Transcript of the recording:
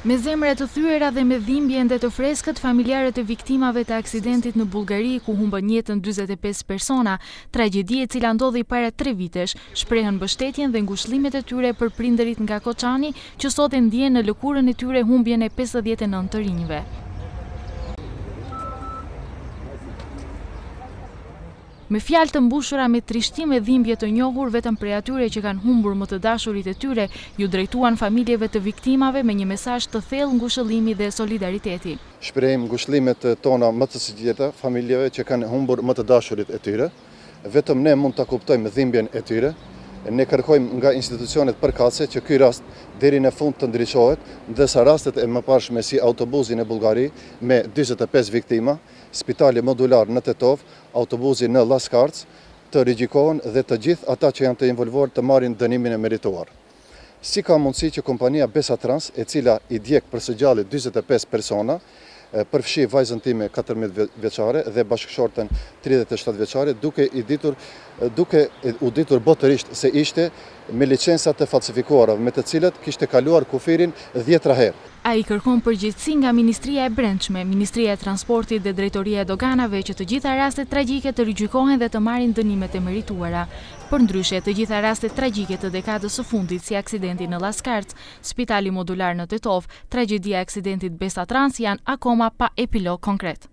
Me zemra të thyera dhe me dhimbje ende të freskët, familjarët e viktimave të aksidentit në Bullgari, ku humbën jetën 45 persona, tragjedi e cila ndodhi para 3 vitesh, shprehën mbështetjen dhe ngushëllimet e tyre për prindërit nga Koçani, që sot e ndjen në lëkurën e tyre humbjen e 59 të rinjve. Me fjalë të mbushura me trishtim e dhimbje të njohur, vetëm prej atyre që kanë humbur më të dashurit e tyre, ju drejtuan familjeve të viktimave me një mesazh të thellë ngushëllimi dhe solidariteti. Shprehim ngushëllimet tona më të sinqerta familjeve që kanë humbur më të dashurit e tyre. Vetëm ne mund ta kuptojmë dhimbjen e tyre. Ne kërkojmë nga institucionet përkatëse që ky rast deri në fund të ndryshohet, ndërsa rastet e mëparshme si autobusi në Bullgari me 45 viktima, spitali modular në Tetov, autobusi në Laskarc, të rigjikohen dhe të gjithë ata që janë të involvuar të marrin dënimin e merituar. Si ka mundësi që kompania Besatrans, e cila i djeg për së gjalli 45 persona, përfshi vajzën time 14 vjeçare dhe bashkëshorten 37 vjeçare, duke u ditur botërisht se ishte me licenca të falsifikuara, me të cilët kishte kaluar kufirin 10 herë. Ai kërkon përgjegjësi nga Ministria e Brendshme, Ministria e Transportit dhe Drejtoria e Doganave që të gjitha rastet tragjike të rigjikohen dhe të marrin dënimet e merituara. Përndryshe, të gjitha rastet tragjike të dekadës së fundit, si aksidenti në Laskarc, spitali modular në Tetov, tragjedia e aksidentit Besatrans, janë akoma pa epilog konkret.